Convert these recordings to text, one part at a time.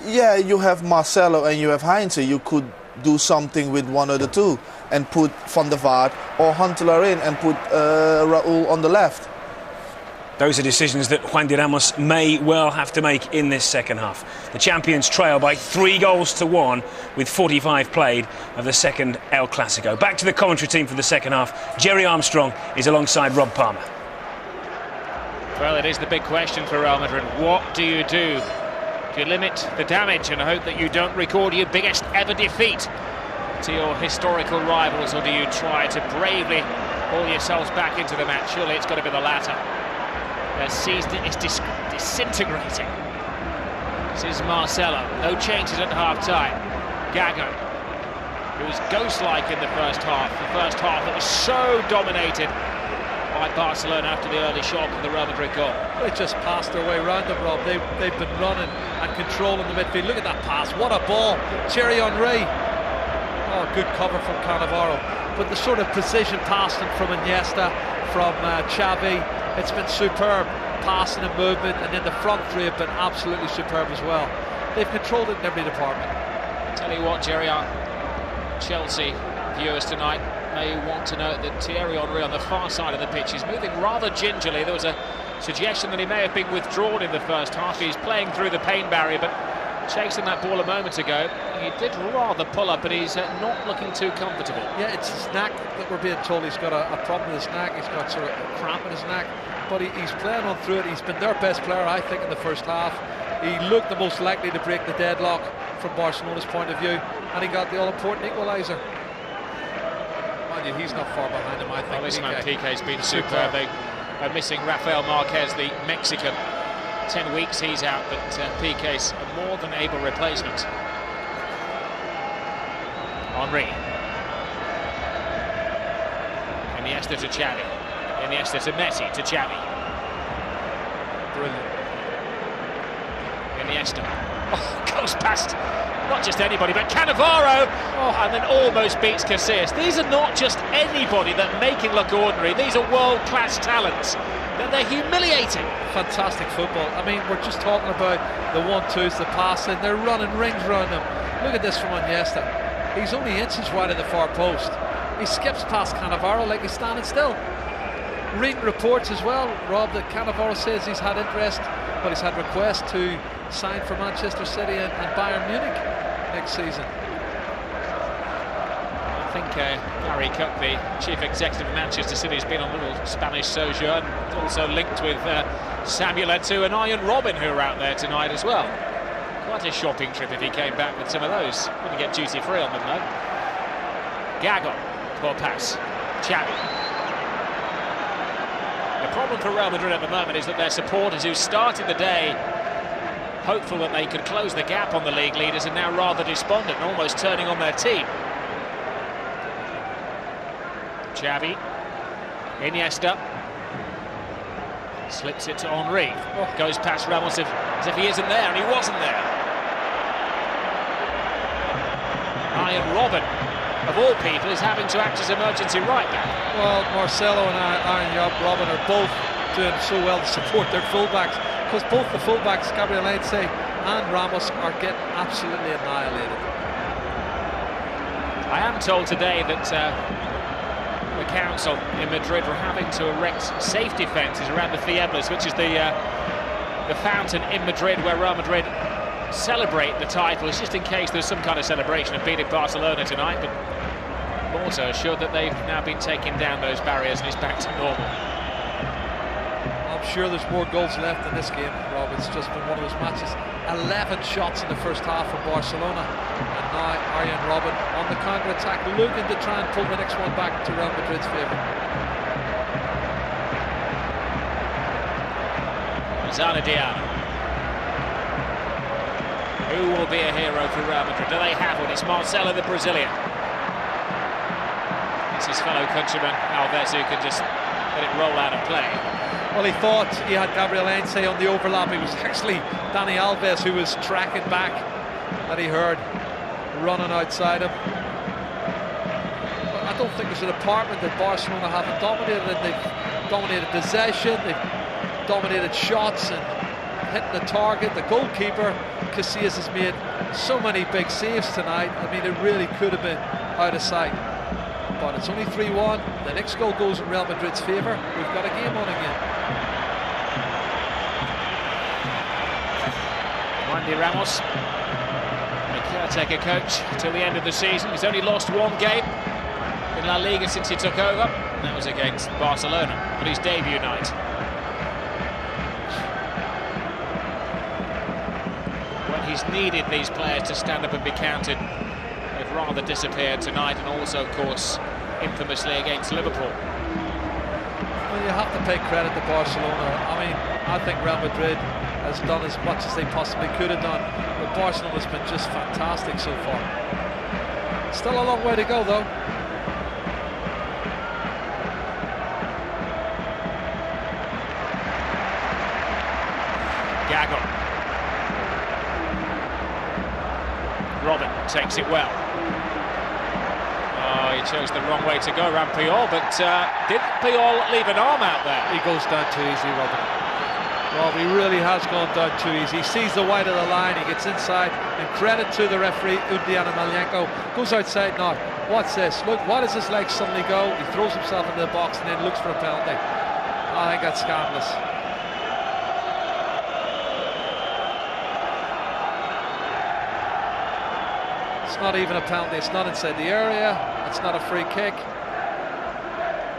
Yeah, you have Marcelo and you have Heinze. You could do something with one of the two and put Van der Vaart or Huntelaar in and put Raúl on the left. Those are decisions that Juan de Ramos may well have to make in this second half. The champions trail by 3-1 with 45 played of the second El Clasico. Back to the commentary team for the second half. Jerry Armstrong is alongside Rob Palmer. Well, it is the big question for Real Madrid. What do you do? Do you limit the damage and hope that you don't record your biggest ever defeat to your historical rivals, or do you try to bravely haul yourselves back into the match? Surely it's got to be the latter. Their season is disintegrating. This is Marcelo. No changes at half-time. Gago, who was ghost-like in the first half. The first half that was so dominated by Barcelona after the early shock of the Real Madrid goal. They just passed their way around them, Rob. They've been running and controlling the midfield. Look at that pass. What a ball. Thierry Henry. Oh, good cover from Cannavaro. But the sort of precision passing from Iniesta, from Xavi, it's been superb. Passing and movement, and then the front three have been absolutely superb as well. They've controlled it in every department. Tell you what, Jerry, our Chelsea viewers tonight may want to note that Thierry Henry on the far side of the pitch is moving rather gingerly. There was a suggestion that he may have been withdrawn in the first half. He's playing through the pain barrier, but chasing that ball a moment ago, he did rather pull up, but he's not looking too comfortable. Yeah, it's his neck that we're being told he's got a problem with his neck. He's got sort of a cramp in his neck, but he's playing on through it. He's been their best player, I think, in the first half. He looked the most likely to break the deadlock from Barcelona's point of view, and he got the all-important equaliser. Mind you, he's not far behind him, I think. Well, this man Piqué's been superb. They're missing Rafael Marquez, the Mexican. 10 weeks he's out, but Piqué's a more than able replacement. Henry. Iniesta to Xavi. Iniesta to Messi to Xavi. Brilliant. Iniesta. Oh, goes past not just anybody, but Cannavaro. Oh, and then almost beats Casillas. These are not just anybody that are making look ordinary. These are world-class talents. They're humiliating. Fantastic football. I mean, we're just talking about the 1-2s, the passing. They're running rings around them. Look at this from Iniesta. He's only inches wide of the far post. He skips past Cannavaro like he's standing still. Reading reports as well, Rob, that Cannavaro says he's had interest, but he's had requests to sign for Manchester City and Bayern Munich next season. I think Gary Cook, the chief executive of Manchester City, has been on a little Spanish sojourn, also linked with Samuel Eto'o and Arjen Robben, who are out there tonight as well. Quite a shopping trip if he came back with some of those. Wouldn't get duty free on them though. Gago, poor pass. Xavi. The problem for Real Madrid at the moment is that their supporters, who started the day hopeful that they could close the gap on the league leaders, are now rather despondent and almost turning on their team. Xavi, Iniesta, slips it to Henry, goes past Ramos as if he isn't there, and he wasn't there. Arjen Robben, of all people, is having to act as emergency right back. Well, Marcelo and Arjen Robben are both doing so well to support their fullbacks, because both the fullbacks, Gabriel Heinze and Ramos, are getting absolutely annihilated. I am told today that the council in Madrid were having to erect safety fences around the Fieblas, which is the fountain in Madrid where Real Madrid celebrate the titles, just in case there's some kind of celebration of beating Barcelona tonight. But Morta assured that they've now been taking down those barriers and it's back to normal. I'm sure there's more goals left in this game, Rob. It's just been one of those matches. 11 shots in the first half for Barcelona, and now Arjen Robben on the counter-attack, looking to try and pull the next one back to Real Madrid's favour. Zanadian. Who will be a hero for Real Madrid? Do they have one? It's Marcelo, the Brazilian. It's his fellow countryman Alves who can just let it roll out of play. Well, he thought he had Gabriel Heinze on the overlap. It was actually Dani Alves who was tracking back that he heard running outside him. But I don't think there's a department that Barcelona haven't dominated in. They've dominated possession, they've dominated shots and hitting the target. The goalkeeper Casillas has made so many big saves tonight. I mean, it really could have been out of sight. But it's only 3-1. The next goal goes in Real Madrid's favour. We've got a game on again. Juan Ramos, the caretaker coach till the end of the season. He's only lost one game in La Liga since he took over, and that was against Barcelona on his debut night. When he's needed these players to stand up and be counted, they've rather disappeared tonight, and also, of course, infamously against Liverpool. Well, you have to pay credit to Barcelona. I mean, I think Real Madrid has done as much as they possibly could have done, but Barcelona's been just fantastic so far. Still a long way to go, though. Gago. Robin takes it well. Oh, he chose the wrong way to go around Puyol, but did Puyol leave an arm out there? He goes down too easy, Robin. Well, he really has gone down too easy. He sees the white of the line, he gets inside, and credit to the referee, Undiana Malyenko. Goes outside now. What's this? Look, why does his leg suddenly go? He throws himself into the box and then looks for a penalty. I think that's scandalous. It's not even a penalty. It's not inside the area. It's not a free kick.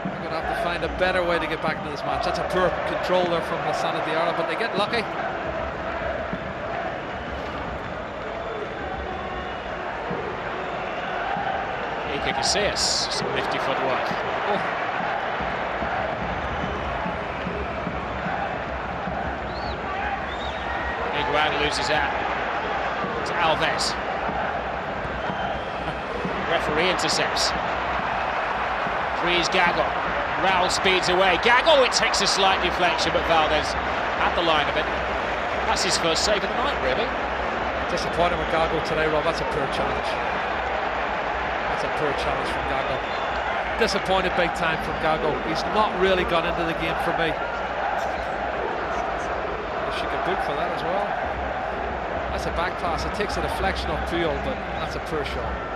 We're going to have to find a better way to get back into this match. That's a poor control there from Lassana Diarra, but they get lucky. Iker Casillas, some nifty footwork. Oh. Higuain loses out to Alves. Referee intercepts. Frees Gago. Raul speeds away. Gago, it takes a slight deflection, but Valdez at the line of it. That's his first save of the night, really. Disappointed with Gago today, Rob. That's a poor challenge. That's a poor challenge from Gago. Disappointed big time from Gago. He's not really gone into the game for me. She could book for that as well. That's a back pass. It takes a deflection off Puyol, but that's a poor shot.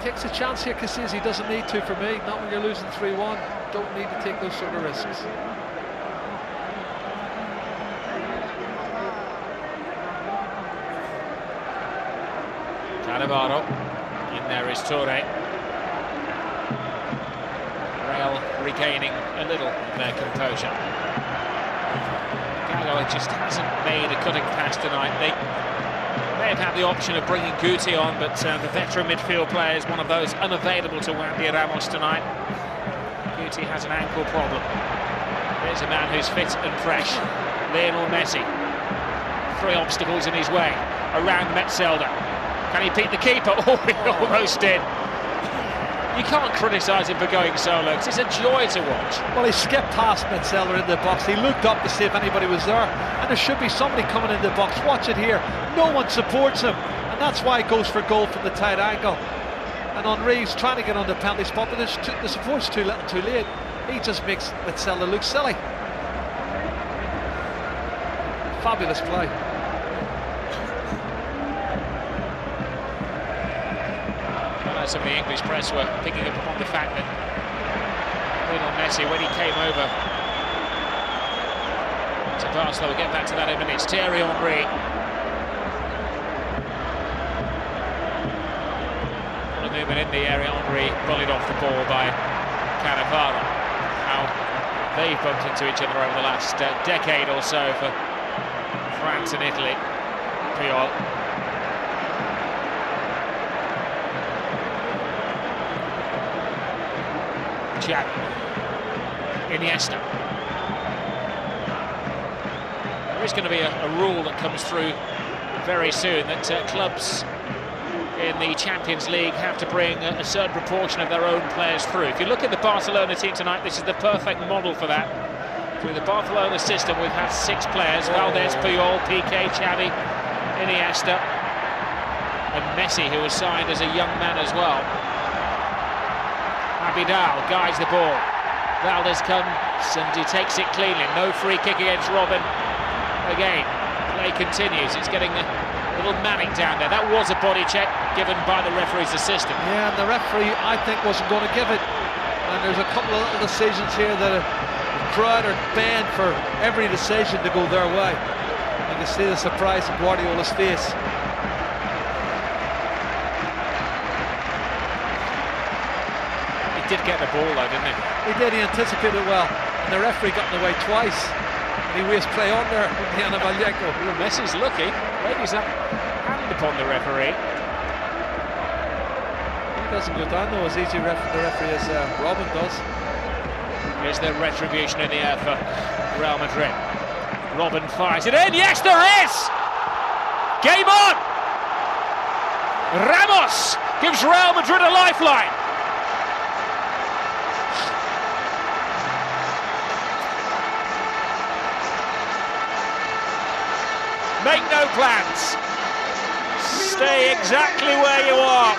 Takes a chance here, Casillas. He doesn't need to for me. Not when you're losing 3-1. Don't need to take those sort of risks. Cannavaro. In there is Touré. Real regaining a little of their composure. Gago just hasn't made a cutting pass tonight. They may have had the option of bringing Guti on, but the veteran midfield player is one of those unavailable to Juan Ramos tonight. Guti has an ankle problem. There's a man who's fit and fresh, Lionel Messi. 3 obstacles in his way, around Metzelder. Can he beat the keeper? Oh, he almost did. You can't criticise him for going solo, because it's a joy to watch. Well, he skipped past Metzelder in the box. He looked up to see if anybody was there, and there should be somebody coming in the box. Watch it here. No one supports him, and that's why he goes for goal from the tight angle. And Henry's trying to get on the penalty spot, but the support's too little, too late. He just makes Metzelder look silly. Fabulous play. Some of the English press were picking up upon the fact that Lionel Messi, when he came over to Barcelona, we'll get back to that in a minute. Thierry Henry. What a movement in the area. Henry bullied off the ball by Cannavaro. How they've bumped into each other over the last decade or so for France and Italy. Puyol. Iniesta. There is going to be a rule that comes through very soon that clubs in the Champions League have to bring a certain proportion of their own players through. If you look at the Barcelona team tonight, this is the perfect model for that. Through the Barcelona system, we've had 6 players: Valdez, Puyol, Piqué, Xavi, Iniesta, and Messi, who was signed as a young man as well. Abidal guides the ball. Valdez comes and he takes it cleanly. No free kick against Robin. again. Play continues. It's getting a little manic down there. That was a body check given by the referee's assistant. Yeah, and the referee, I think, wasn't going to give it. And there's a couple of little decisions here that the crowd are banned for every decision to go their way. You can see the surprise in Guardiola's face. He did get the ball though, didn't he? He did, he anticipated well. And the referee got in the way twice. And he wastes play on there with Diana Vallejo. Well, Messi's lucky. Ladies up hand upon the referee. He doesn't go down though as easy the referee as Robin does. Is there retribution in the air for Real Madrid? Robin fires it in. Yes, there is! Game on! Ramos gives Real Madrid a lifeline. Make no plans. Stay exactly where you are.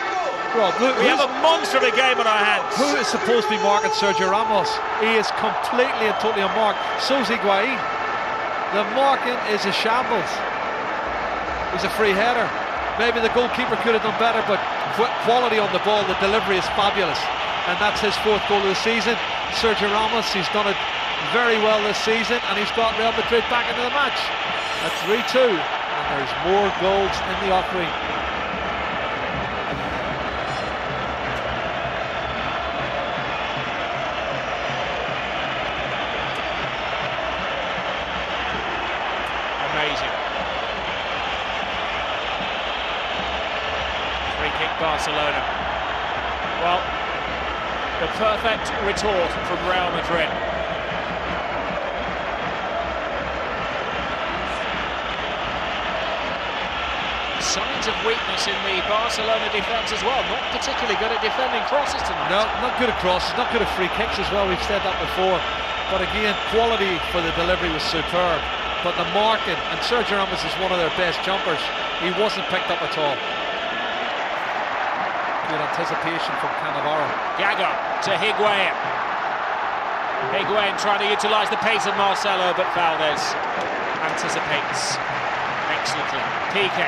Rob, we have a monster of a game on our hands. Who is supposed to be marking Sergio Ramos? He is completely and totally unmarked. So's Higuain. The marking is a shambles. He's a free header. Maybe the goalkeeper could have done better, but quality on the ball, the delivery is fabulous. And that's his 4th goal of the season. Sergio Ramos, he's done it very well this season, and he's got Real Madrid back into the match. At 3-2, and there's more goals in the offering. Amazing. Free kick Barcelona. Well, the perfect retort from Real Madrid. Signs of weakness in the Barcelona defence as well. Not particularly good at defending crosses tonight. No, not good at crosses, not good at free kicks as well. We've said that before. But again, quality for the delivery was superb. But the marking, and Sergio Ramos is one of their best jumpers. He wasn't picked up at all. Good anticipation from Cannavaro. Gaga to Higuain. Higuain trying to utilise the pace of Marcelo, but Valdez anticipates excellently. PK.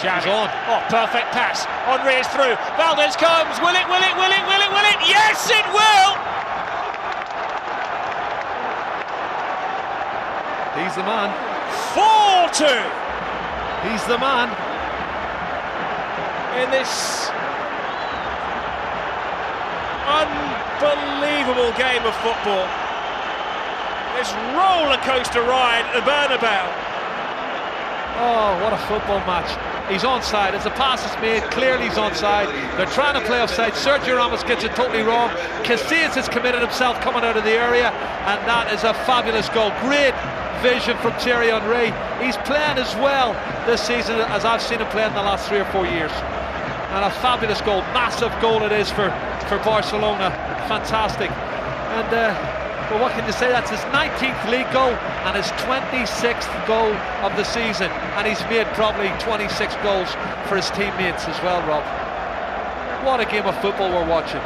He's on. Oh, perfect pass. Henry is through. Valdez comes. Will it? Will it? Will it? Will it? Will it? Yes, it will! He's the man. 4-2. He's the man. In this unbelievable game of football. This roller coaster ride at the Bernabeu. Oh, what a football match. He's onside. As the pass is made, clearly he's onside. They're trying to play offside. Sergio Ramos gets it totally wrong. Casillas has committed himself coming out of the area, and that is a fabulous goal. Great vision from Thierry Henry. He's playing as well this season as I've seen him play in the last 3 or 4 years. And a fabulous goal. Massive goal it is for Barcelona. Fantastic. And well, what can you say? That's his 19th league goal and his 26th goal of the season, and he's made probably 26 goals for his teammates as well, Rob. What a game of football we're watching.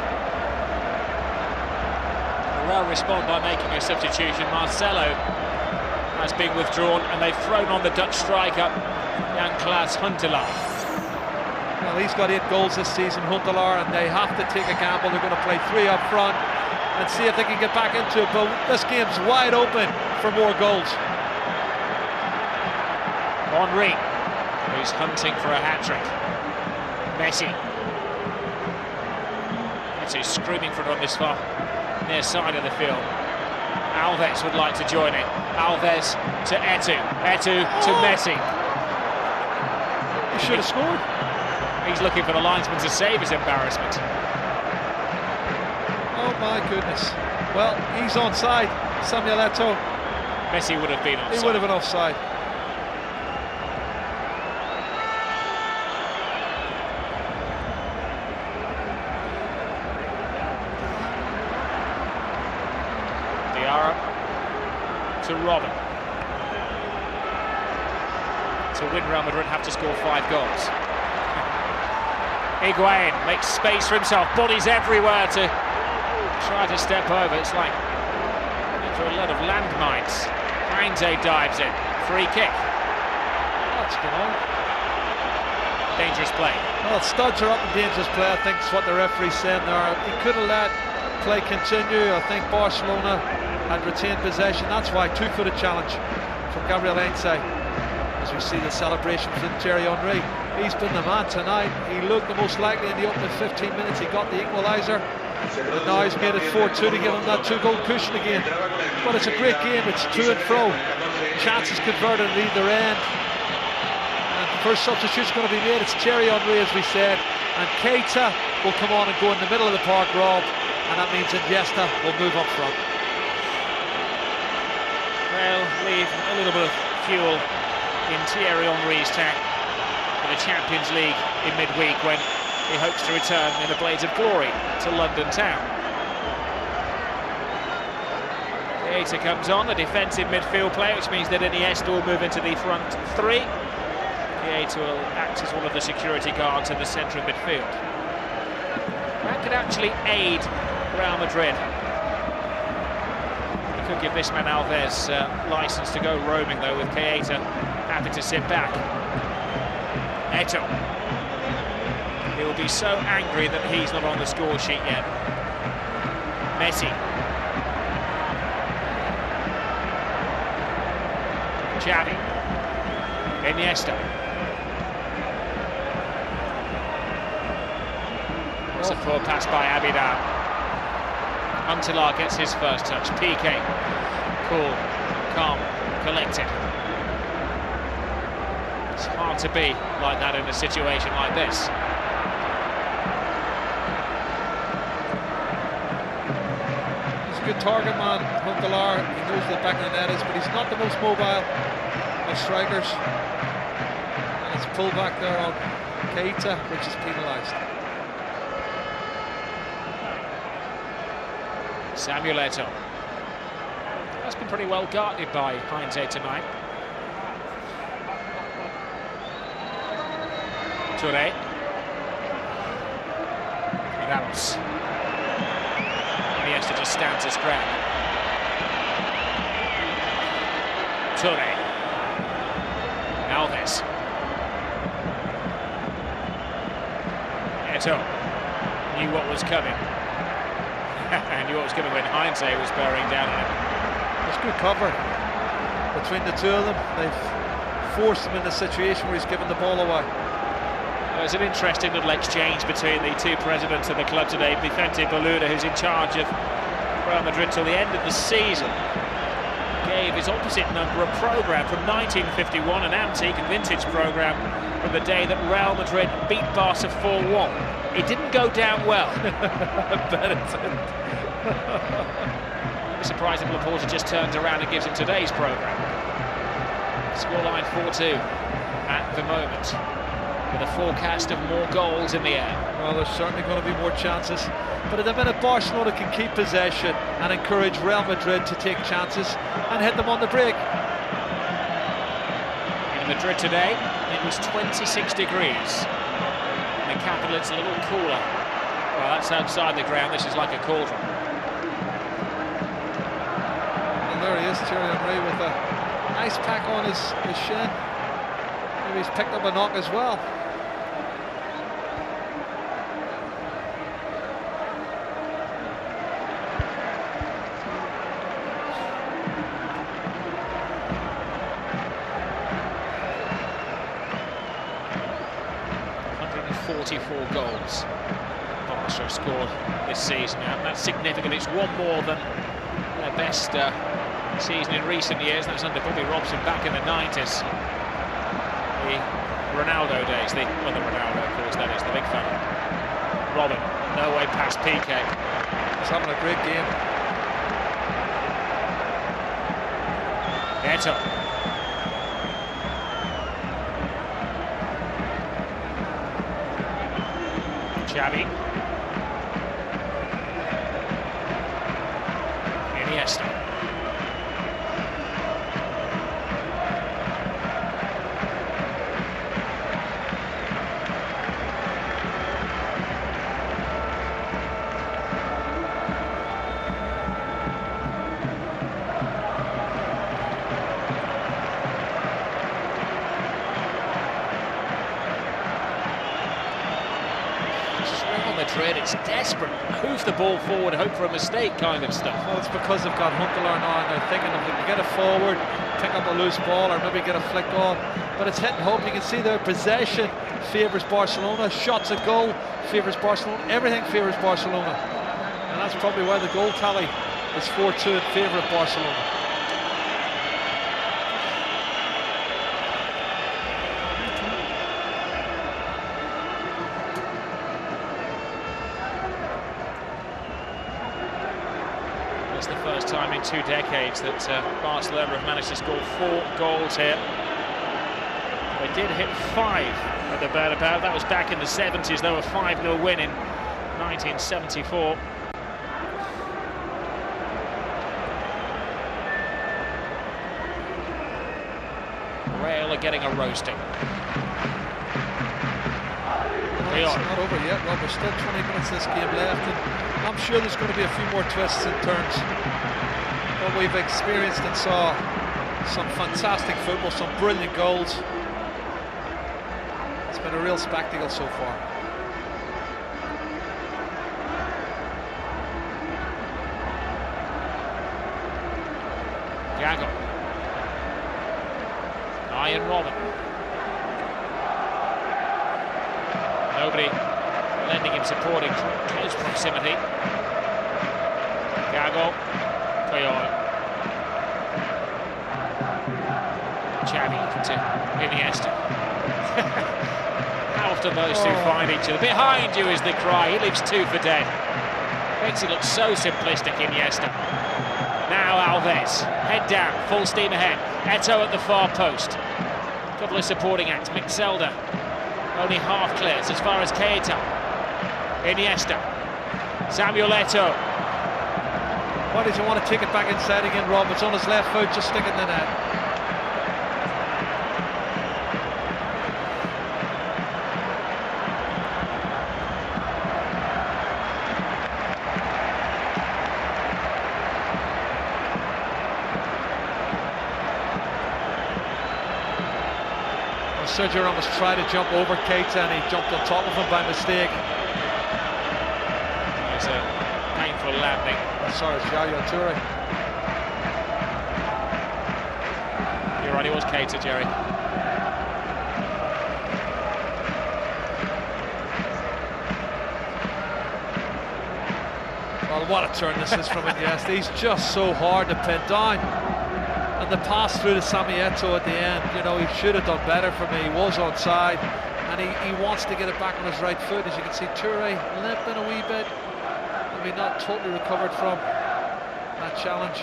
Real respond by making a substitution. Marcelo has been withdrawn, and they've thrown on the Dutch striker Jan-Klaas Huntelaar. Well, he's got 8 goals this season, Huntelaar, and they have to take a gamble. They're going to play 3 up front and see if they can get back into it, but this game's wide open for more goals. Henry, who's hunting for a hat-trick. Messi. Messi's screaming for it on this far near side of the field. Alves would like to join in. Alves to Etu. Etu to Messi. He should have scored. He's looking for the linesman to save his embarrassment. Oh my goodness. Well, he's onside. Samuel Eto'o. Messi would have been offside. He would have been offside. Diarra to Robin. To win, Real Madrid have to score 5 goals. Higuain makes space for himself. Bodies everywhere to try to step over. It's like to a lot of landmines. Heinze dives in. Free kick. What's going on? Dangerous play. Well, studs are up in dangerous play, I think is what the referee's saying there. He could have let play continue. I think Barcelona had retained possession. That's why two-footed challenge from Gabriel Heinze. As we see the celebration from Thierry Henry. He's been the man tonight. He looked the most likely in the opening 15 minutes. He got the equaliser. And now he's made it 4-2 to give him that two-goal cushion again. But it's a great game. It's to and fro. Chances converted at either end. And the first substitute's going to be made. It's Thierry Henry, as we said. And Keita will come on and go in the middle of the park, Rob. And that means Iniesta will move up front. Well, leave a little bit of fuel in Thierry Henry's tank for the Champions League in midweek when he hopes to return in the Blades of Glory to London town. Keita comes on, the defensive midfield player, which means that Iniesta will move into the front three. Keita will act as one of the security guards in the centre of midfield. That could actually aid Real Madrid. He could give this man Alves licence to go roaming, though, with Keita happy to sit back. Eto'o. He'll be so angry that he's not on the score sheet yet. Messi. Xavi. Iniesta. It's a poor pass by Abidal. Huntelaar gets his first touch. PK. Cool, calm, collected. It's hard to be like that in a situation like this. He's a good target man, Huntelaar. He knows where the back of the net is, but he's not the most mobile of strikers. And it's pulled back there on Keita, which is penalised. Samuel Eto'o. That's been pretty well guarded by Heinze tonight. Touré. Ramos. Iniesta just stands his ground. Touré. Alves. Eto'o knew what was coming. Knew what was coming when Heinze was bearing down on him. It's good cover between the two of them. They've forced him in a situation where he's given the ball away. There's an interesting little exchange between the two presidents of the club today. Vicente Boluda, who's in charge of Real Madrid till the end of the season, gave his opposite number a programme from 1951, an antique and vintage programme from the day that Real Madrid beat Barca 4-1. It didn't go down well. I bet it didn't. I'd be surprised if Laporta just turns around and gives him today's programme. Scoreline 4-2 at the moment, with a forecast of more goals in the air. Well, there's certainly going to be more chances, but at the minute Barcelona can keep possession and encourage Real Madrid to take chances and hit them on the break. In Madrid today, it was 26 degrees. In the capital, it's a little cooler. Well, that's outside the ground. This is like a cauldron. And there he is, Thierry Henry, with a nice pack on his shin. Maybe he's picked up a knock as well. Goals Barca have scored this season, and that's significant. It's one more than their best season in recent years. That's under Bobby Robson back in the 90s. The Ronaldo days, the other Ronaldo, of course, that is the big fella. Robin, no way past PK. He's having a great game. Eto'o. Xavi. Iniesta. Madrid. It's desperate. Hoof the ball forward, hope for a mistake kind of stuff. Well, it's because they've got Huntelaar now and they're thinking if they can get it forward, pick up a loose ball or maybe get a flick on. But it's hit and hope. You can see their possession favours Barcelona. Shots at goal favours Barcelona. Everything favours Barcelona. And that's probably why the goal tally is 4-2 in favour of Barcelona. It's the first time in 2 decades that Barcelona have managed to score 4 goals here. They did hit 5 at the Bernabeu. That was back in the 70s. They were 5-0 win in 1974. Real are getting a roasting. It's not over yet, Rob. There's still 20 minutes of this game left, and I'm sure there's going to be a few more twists and turns. But we've experienced and saw some fantastic football, some brilliant goals. It's been a real spectacle so far. Gago. Ian Robin. Nobody lending him support in close proximity. Gago. Puyol. Xavi to Iniesta. How often those two find each other? Behind you is the cry. He leaves 2 for dead. Makes it look so simplistic, Iniesta. Now Alves, head down, full steam ahead. Eto'o at the far post. Couple of supporting acts. Mixelda only half clears as far as Keita. Iniesta. Samuel Eto'o. Why does he want to take it back inside again, Rob? It's on his left foot, just stick it in the net. Sergio Ramos tried to jump over Keita and he jumped on top of him by mistake. It's a painful landing. Sorry, it's Yaya Toure. You're right, it was Keita, Jerry. Well, what a turn this is from Iniesta. He's just so hard to pin down. And the pass through to Sammy Eto'o at the end, you know, he should have done better for me. He was onside, and he wants to get it back on his right foot. As you can see, Toure limping a wee bit. Maybe not totally recovered from that challenge.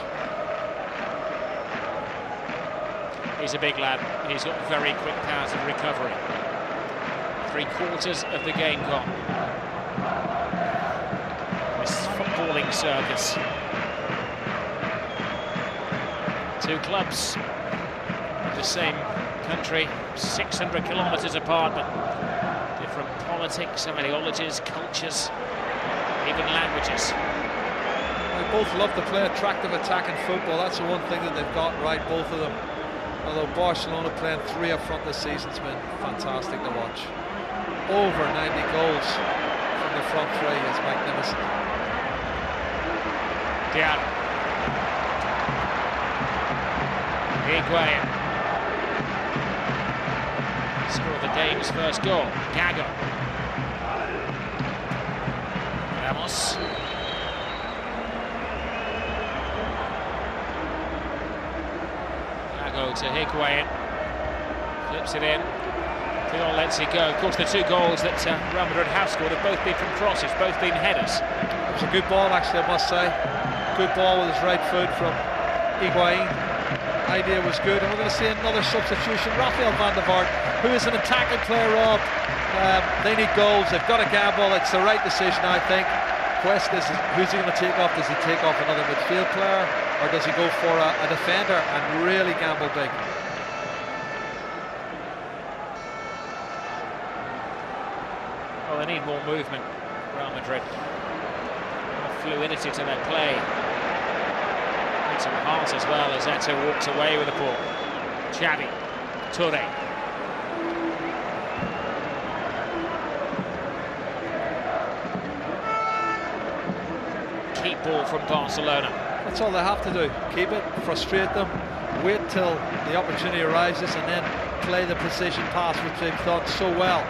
He's a big lad. He's got very quick powers of recovery. 3/4 of the game gone. This footballing circus. 2 clubs in the same country, 600 kilometres apart, but different politics, ideologies, cultures, even languages. They both love to play attractive attacking football. That's the one thing that they've got right, both of them. Although Barcelona playing 3 up front this season's been fantastic to watch. Over 90 goals from the front 3 is magnificent. Diallo. Higuain scored the game's first goal. Gago. Ramos. Gago to Higuain. Flips it in. Puyol lets it go. Of course, the 2 goals that Real Madrid have scored have both been from crosses, both been headers. It was a good ball, actually, I must say. Good ball with his right foot from Higuain. Idea was good, and we're going to see another substitution. Rafael van der Vaart, who is an attacking player, Rob. They need goals, they've got to gamble. It's the right decision, I think. Question is, who's he going to take off? Does he take off another midfield player, or does he go for a defender and really gamble big? Well, they need more movement, Real Madrid. More fluidity to their play. Some heart as well as Eto'o walks away with the ball. Xavi, Toure. ball from Barcelona. That's all they have to do. Keep it, frustrate them, wait till the opportunity arises, and then play the precision pass, which they've done so well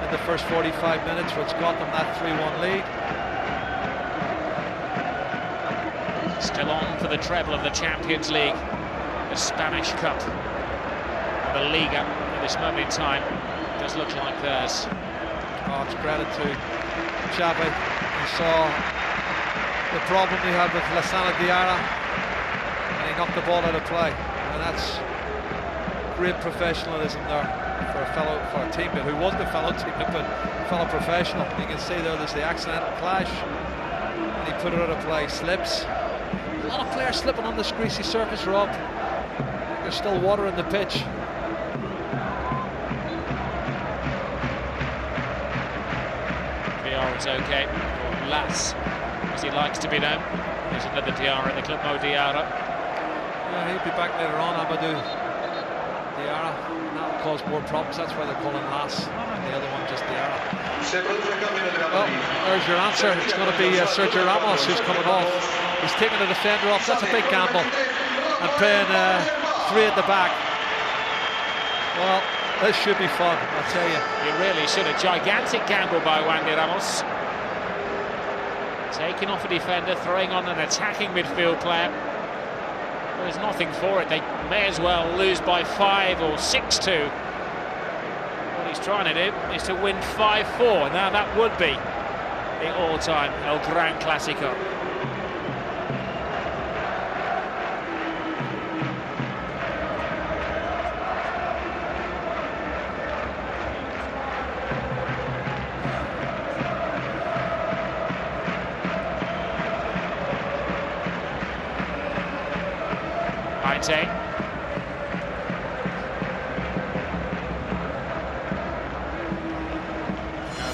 in the first 45 minutes, which got them that 3-1 lead. Still on for the treble of the Champions League, the Spanish Cup, and the Liga at this moment in time does look like theirs. Oh, it's credit to Xavi. He saw the problem he had with Lassana Diarra, and he knocked the ball out of play. And that's great professionalism there for a teammate who wasn't a fellow teammate, but a fellow professional. You can see there's the accidental clash, and he put it out of play. Slips. A lot of players slipping on this greasy surface, Rob. There's still water in the pitch. It's okay, or Las, as he likes to be known. There's another Diarra in the club, Mo Diarra. Yeah, he'll be back later on, Amadou Diarra. That'll cause more problems, that's why they're calling Las, and the other one just Diarra. Well, there's your answer. It's going to be Sergio Ramos who's coming off. He's taking the defender off, that's a big gamble. And playing 3 at the back. Well, this should be fun, I'll tell you. You really should. A gigantic gamble by Wandy Ramos. Taking off a defender, throwing on an attacking midfield player. Well, there's nothing for it. They may as well lose by 5 or 6-2. What he's trying to do is to win 5-4. Now that would be the all-time El Gran Clásico. A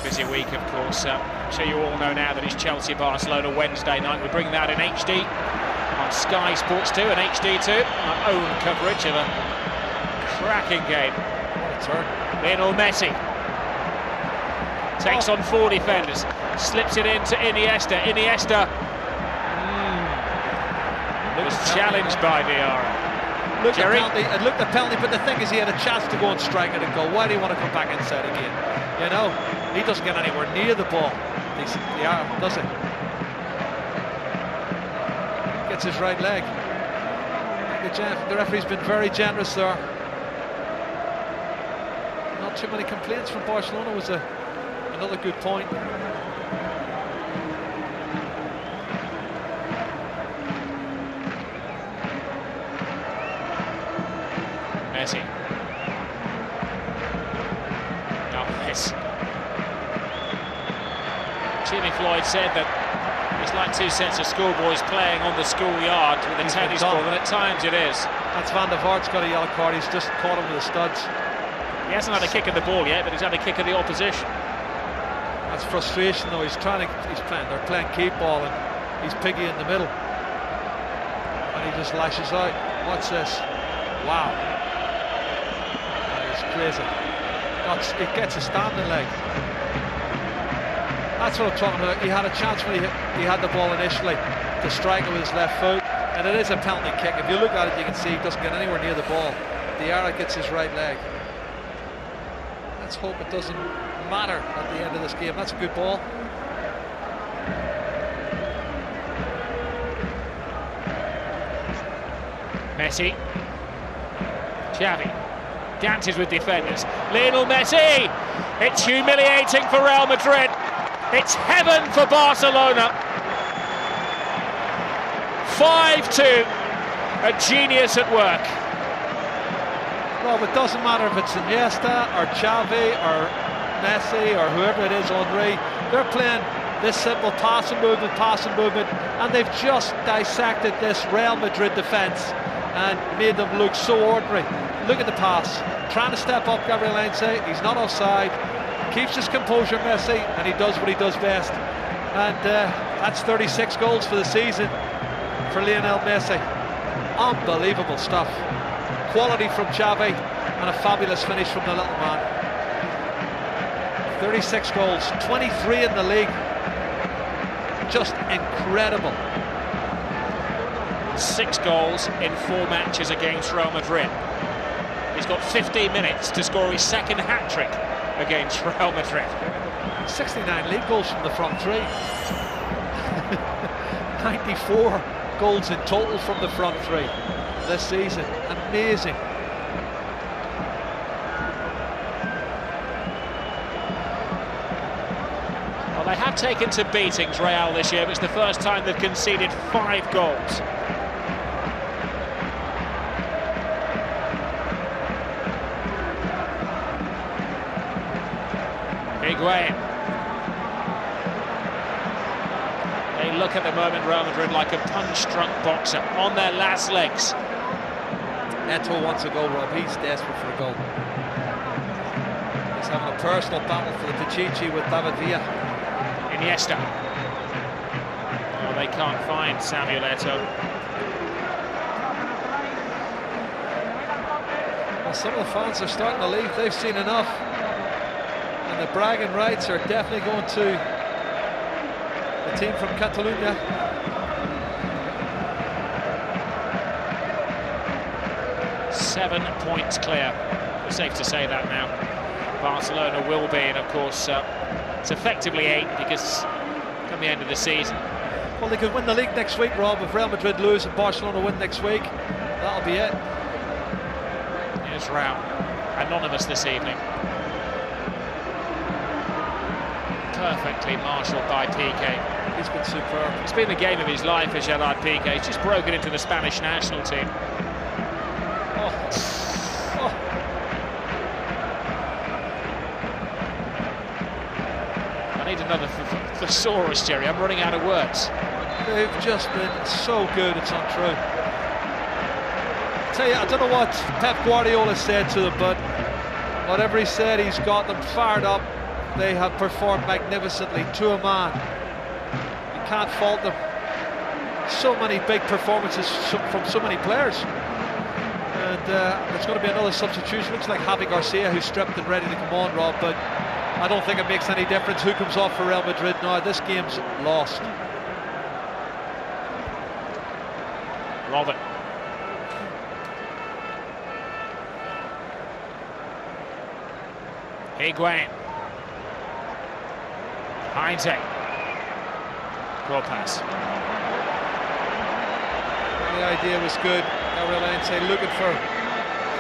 busy week, of course. I'm sure you all know now that it's Chelsea-Barcelona Wednesday night. We bring that in HD on Sky Sports 2 and HD2. Our own coverage of a cracking game. What a turn. Lionel Messi takes on 4 defenders, slips it into Iniesta. Iniesta was challenged by Diarra. Looked the penalty, but the thing is he had a chance to go and strike it and go, why do you want to come back inside again? You know, he doesn't get anywhere near the ball. Diarra does it. Gets his right leg. The referee's been very generous there. Not too many complaints from Barcelona was another good point. Messi. Now this. Jimmy Floyd said that it's like 2 sets of schoolboys playing on the schoolyard with a tennis ball, and at times it is. That's Van der Vaart's got a yellow card. He's just caught him with the studs. He hasn't had a kick at the ball yet, but he's had a kick at the opposition. That's frustration, though. They're playing keep ball, and he's piggy in the middle, and he just lashes out. What's this? Wow. Crazy. It gets a standing leg. That's what I'm talking about. He had a chance when he had the ball initially to strike it with his left foot, and it is a penalty kick. If you look at it, you can see he doesn't get anywhere near the ball. Diarra gets his right leg. Let's hope it doesn't matter at the end of this game. That's a good ball. Messi. Xavi dances with defenders. Lionel Messi! It's humiliating for Real Madrid. It's heaven for Barcelona. 5-2. A genius at work. Well, it doesn't matter if it's Iniesta or Xavi or Messi or whoever it is, Henry. They're playing this simple passing movement, and they've just dissected this Real Madrid defence and made them look so ordinary. Look at the pass, trying to step up Gabriel Heinze, he's not offside, keeps his composure, Messi, and he does what he does best. And that's 36 goals for the season for Lionel Messi. Unbelievable stuff. Quality from Xavi and a fabulous finish from the little man. 36 goals, 23 in the league. just incredible. 6 goals in 4 matches against Real Madrid. He's got 15 minutes to score his second hat-trick against Real Madrid. 69 league goals from the front three. 94 goals in total from the front three this season. Amazing. Well, they have taken to beatings, Real, this year, but it's the first time they've conceded 5 goals. Higuain. They look at the moment, Real Madrid, like a punch-drunk boxer on their last legs. Eto'o wants a goal, Rob. He's desperate for a goal. He's having a personal battle for the Pichichi with David Villa. Iniesta. Oh, they can't find Samuel Eto'o. Well, some of the fans are starting to leave. They've seen enough. And the bragging rights are definitely going to the team from Catalonia. Seven points clear. It's safe to say that now. Barcelona will be, and of course, it's effectively 8 because come the end of the season. Well, they could win the league next week, Rob. If Real Madrid lose and Barcelona win next week, that'll be it. Here's Raul, anonymous this evening. Perfectly marshalled by Piqué. He's been superb. It's been the game of his life for Gerard Piqué. He's just broken into the Spanish national team. Oh. I need another thesaurus, Jerry. I'm running out of words. They've just been so good, it's untrue. Tell you, I don't know what Pep Guardiola said to them, but whatever he said, he's got them fired up. They have performed magnificently to a man. You can't fault them. So many big performances from so many players. And there's going to be another substitution. Looks like Javi Garcia, who's stripped and ready to come on, Rob, but I don't think it makes any difference who comes off for Real Madrid now. This game's lost. Robin. Higuain. Heinze. Goal pass. The idea was good. Gabriel Heinze looking for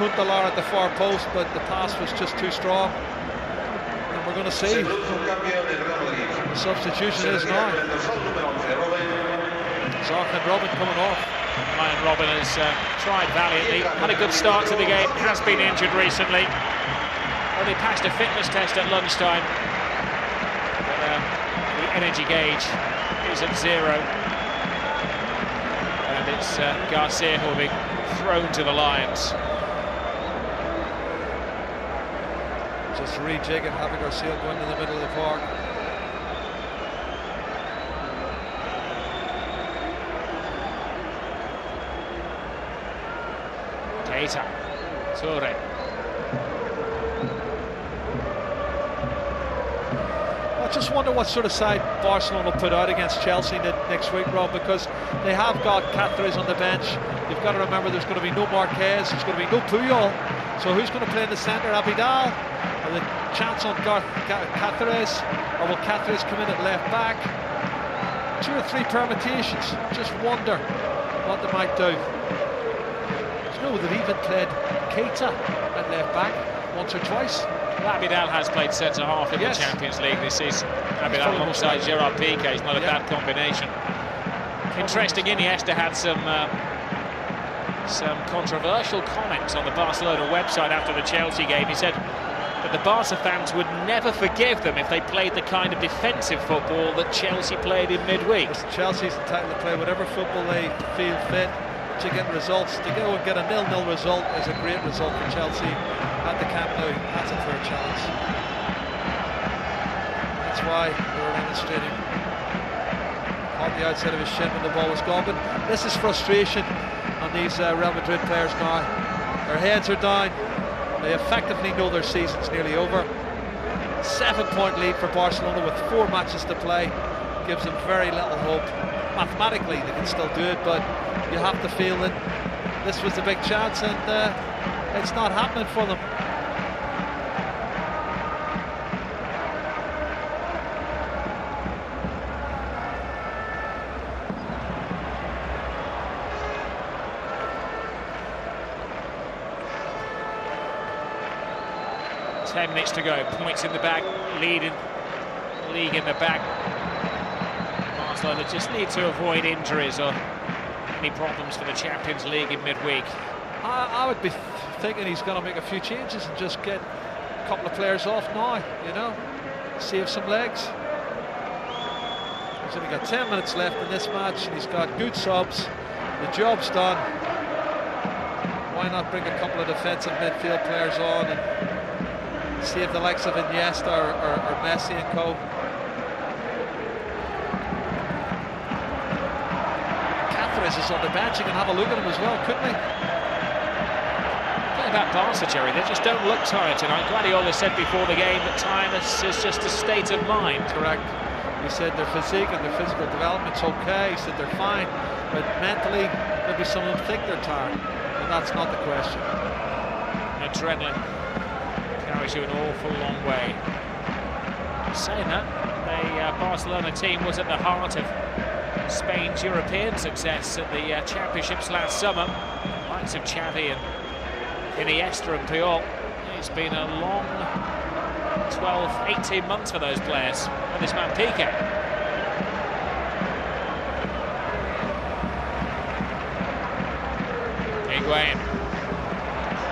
Huntelaar at the far post, but the pass was just too strong. And we're going to see. The substitution is now. Zarkin Robin coming off. Ryan Robin has tried valiantly. Had a good start to the game. Has been injured recently. Only passed a fitness test at lunchtime. But the energy gauge is at 0. And it's Garcia who will be thrown to the Lions. Just rejigging, having Garcia going to the middle of the park. Keita. Toure. I just wonder what sort of side Barcelona will put out against Chelsea next week, Rob, because they have got Cáceres on the bench. You've got to remember there's going to be no Marquez, there's going to be no Puyol. So who's going to play in the centre? Abidal? Or the chance on Cáceres? Or will Cáceres come in at left back? 2 or 3 permutations. Just wonder what they might do. You know, they've even played Keita at left back once or twice. Abidal has played centre-half in the Champions League this season. Abidal alongside Gerard Piqué is not a bad combination. Interesting, Iniesta had some controversial comments on the Barcelona website after the Chelsea game. He said that the Barca fans would never forgive them if they played the kind of defensive football that Chelsea played in midweek. Chelsea's entitled to play whatever football they feel fit to get results. To go and get a 0-0 result is a great result for Chelsea at the Camp Nou. That's a fair challenge. That's why they were demonstrating on the outside of his shin when the ball was gone. But this is frustration on these Real Madrid players now. Their heads are down. They effectively know their season's nearly over. 7-point lead for Barcelona with 4 matches to play. gives them very little hope. Mathematically, they can still do it, but you have to feel that this was the big chance, and it's not happening for them. Ten minutes to go, points in the bag, league in the bag. Barcelona just need to avoid injuries or any problems for the Champions League in midweek. I would be thinking he's going to make a few changes and just get a couple of players off now, you know, save some legs. He's only got 10 minutes left in this match, and he's got good subs. The job's done. Why not bring a couple of defensive midfield players on and save the likes of Iniesta or Messi and co. Cáceres is on the bench. You can have a look at him as well, couldn't he? About Barca, Jerry, they just don't look tired tonight. Guardiola said before the game that tiredness is just a state of mind. Correct. He said their physique and their physical development's okay. He said they're fine, but mentally maybe some of them think they're tired, and that's not the question. Adrenaline carries you an awful long way. Saying that, the Barcelona team was at the heart of Spain's European success at the Championships last summer. Likes of Xavi and Iniesta and Puyol. It's been a long 12-18 months for those players. And this man Piqué. Higuain.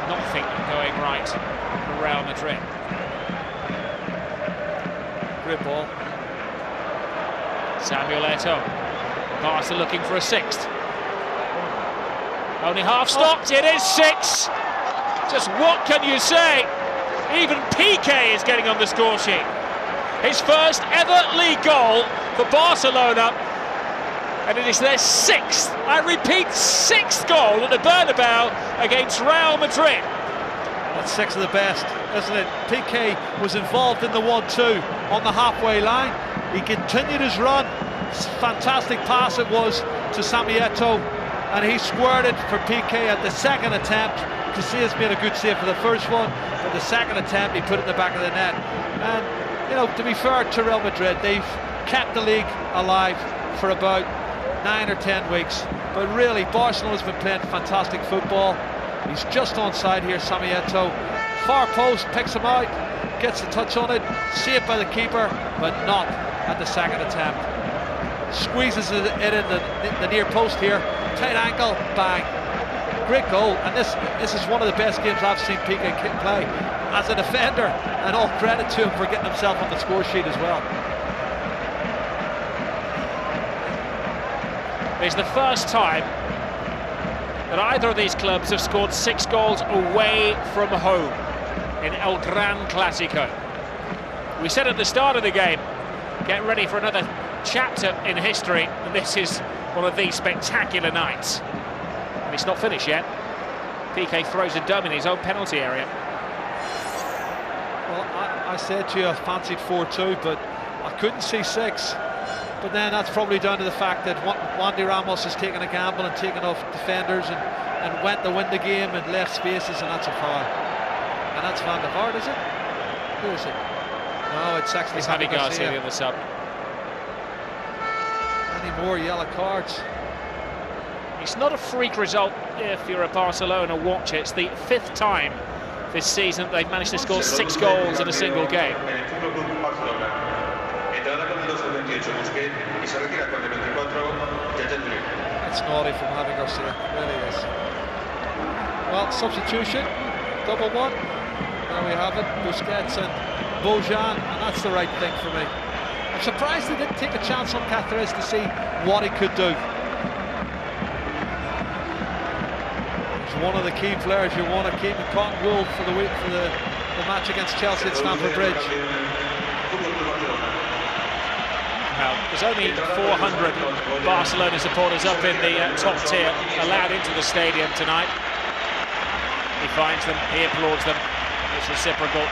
Nothing going right for Real Madrid. Great ball. Samuel Eto'o. Barca looking for a sixth. Only half stopped. It is six. Just what can you say? Even Piqué is getting on the score sheet. His first ever league goal for Barcelona, and it is their sixth, I repeat, sixth goal at the Bernabeu against Real Madrid. That's six of the best, isn't it? Piqué was involved in the 1-2 on the halfway line. He continued his run. Fantastic pass it was to Samuel Eto'o, and he squared it for Piqué at the second attempt. Casillas made a good save for the first one, but the second attempt he put it in the back of the net. And you know, to be fair to Real Madrid, they've kept the league alive for about 9 or 10 weeks. But really, Barcelona's been playing fantastic football. He's just onside here, Samuel Eto'o. Far post, picks him out, gets the touch on it, saved by the keeper, but not at the second attempt. Squeezes it in the near post here, tight ankle, bang. Great goal, and this is one of the best games I've seen Piqué play as a defender, and all credit to him for getting himself on the score sheet as well. It's the first time that either of these clubs have scored 6 goals away from home in El Gran Clásico. We said at the start of the game, get ready for another chapter in history, and this is one of these spectacular nights. And it's not finished yet. Piqué throws a dome in his own penalty area. Well, I said to you I fancied 4-2, but I couldn't see 6. But then that's probably down to the fact that Wandy Ramos has taken a gamble and taken off defenders and went to win the game and left spaces, and that's a foul. And that's Van der Vaart, is it? Who is it? No, it's actually Javi Garcia, the other sub. Any more yellow cards? It's not a freak result if you're a Barcelona watcher. It's the 5th time this season they've managed to score 6 goals in a single game. That's naughty from Javi Garcia, it really is. Well, substitution, double one. There we have it, Busquets and Bojan, and that's the right thing for me. I'm surprised they didn't take a chance on Cáceres to see what he could do. He's one of the key players you want to keep in cotton wool for the match against Chelsea at Stamford Bridge. Well, there's only 400 Barcelona supporters up in the top tier allowed into the stadium tonight. He finds them, he applauds them, it's reciprocal.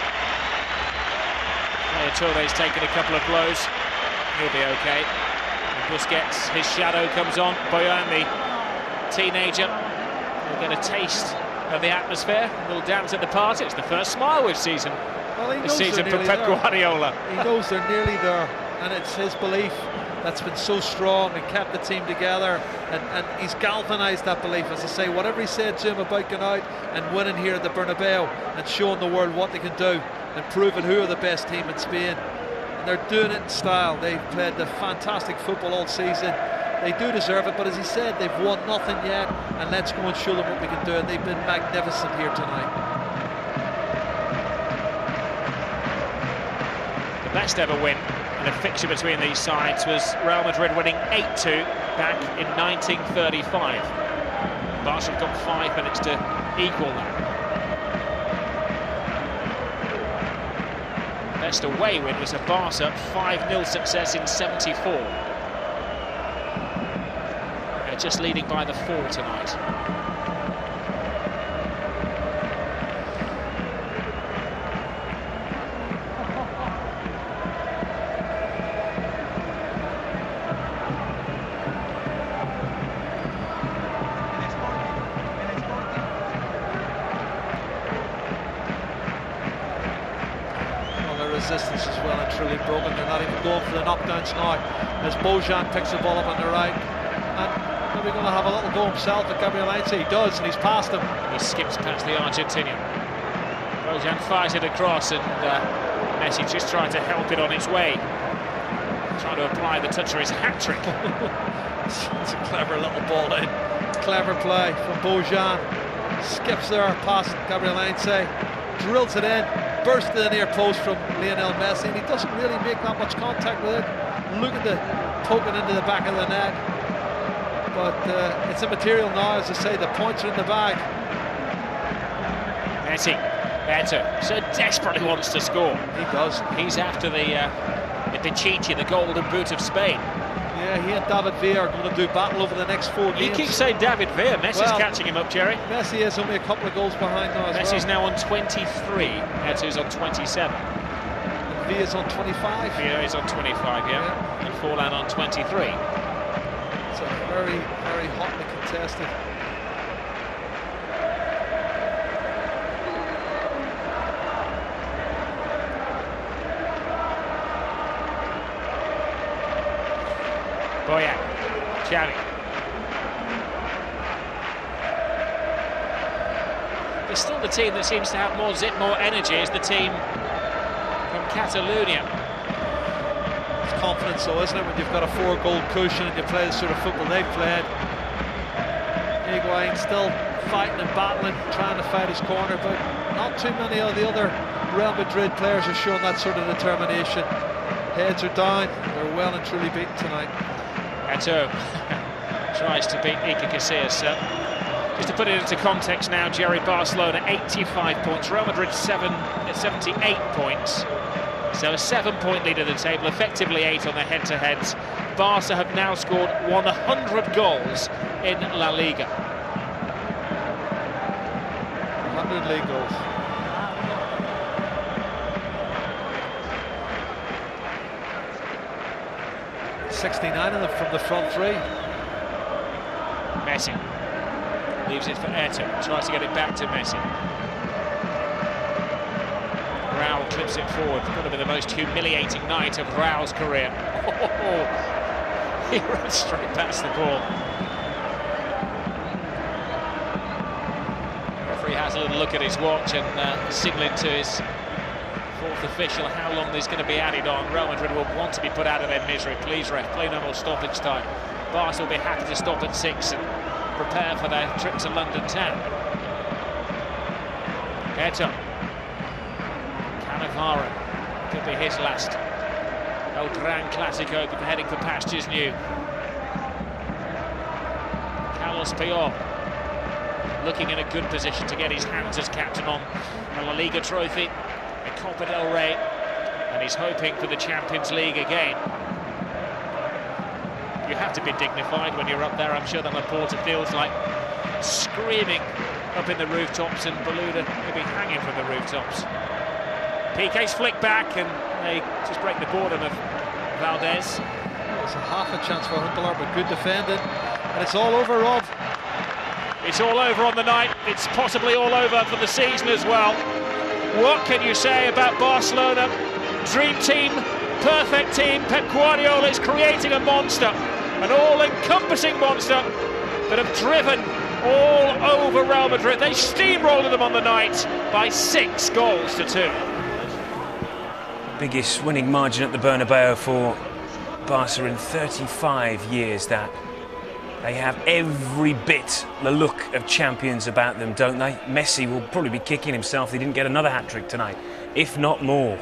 Torre's taken a couple of blows, he'll be okay. Busquets, his shadow comes on. Boyan, the teenager, will get a taste of the atmosphere. Will dance at the party. It's the first smile we've seen this season for Pep Guardiola. He knows they're nearly there, and it's his belief that's been so strong and kept the team together, and he's galvanised that belief. As I say, whatever he said to him about going out and winning here at the Bernabeu and showing the world what they can do and proving who are the best team in Spain, and they're doing it in style. They've played the fantastic football all season. They do deserve it, but as he said, they've won nothing yet, and let's go and show them what we can do. And they've been magnificent here tonight. The best ever win in a fixture between these sides was Real Madrid winning 8-2 back in 1935. Barca have got 5 minutes to equal that. Best away win was a Barca 5-0 success in '74. They're just leading by the 4 tonight. Resistance is well and truly broken. They're not even going for the knockdowns now as Bojan picks the ball up on the right, and maybe going to have a little go himself at Gabriel Heinze. He does, and he's past him. He skips past the Argentinian. Bojan fires it across, and Messi just trying to help it on its way, trying to apply the touch of his hat-trick. It's a clever little ball in, clever play from Bojan. Skips there past Gabriel Heinze, drills it in, burst to the near post from Lionel Messi, and he doesn't really make that much contact with it. Look at the poking into the back of the net, but it's immaterial now. As I say, the points are in the bag. Messi, better, so desperately wants to score. He does. He's after the Pichichi, the golden boot of Spain. Yeah, he and David Villa are going to do battle over the next 4 games. You keep saying David Villa. Messi's catching him up, Jerry. Messi is only a couple of goals behind now as Messi's well. now on 23. Eto's on 27. And Villa's on 25. Villa is on 25, yeah. And Forlan on 23. It's a very, very hotly contested. Boyan, Xavi. It's still the team that seems to have more zip, more energy, is the team from Catalonia. It's confidence though, isn't it, when you've got a 4-goal cushion and you play the sort of football they've played. Higuain still fighting and battling, trying to fight his corner, but not too many of the other Real Madrid players are showing that sort of determination. Heads are down, they're well and truly beaten tonight. Eto tries to beat Iker Casillas. Just to put it into context now, Jerry, Barcelona 85 points, Real Madrid 78 points. So a 7-point lead at the table, effectively 8 on the head-to-heads. Barca have now scored 100 goals in La Liga. 100 league goals. .69 of them from the front 3. Messi leaves it for Eto, tries to get it back to Messi. Raul clips it forward. It's going to be the most humiliating night of Raul's career. He runs straight past the ball. The referee has a little look at his watch and signalling to his 4th official how long there's going to be added on. Real Madrid will want to be put out of their misery. Please, ref, play no more stoppage time. Barca will be happy to stop at 6 and prepare for their trip to London town. Eto. Cannavaro. Could be his last El Gran Clasico, but heading for pastures new. Carlos Puyol looking in a good position to get his hands as captain on a La Liga trophy, a Copa del Rey, and he's hoping for the Champions League again. You have to be dignified when you're up there. I'm sure that Laporta feels like screaming up in the rooftops, and Boluda will be hanging from the rooftops. Piqué's flick back, and they just break the boredom of Valdez. It's a half a chance for Huntelaar, but good defending. And it's all over, Rob. It's all over on the night. It's possibly all over for the season as well. What can you say about Barcelona? Dream team, perfect team. Pep Guardiola is creating a monster, an all-encompassing monster that have driven all over Real Madrid. They steamrolled them on the night by 6 goals to 2. Biggest winning margin at the Bernabeu for Barca in 35 years. That they have every bit the look of champions about them, don't they? Messi will probably be kicking himself if he didn't get another hat-trick tonight, if not more.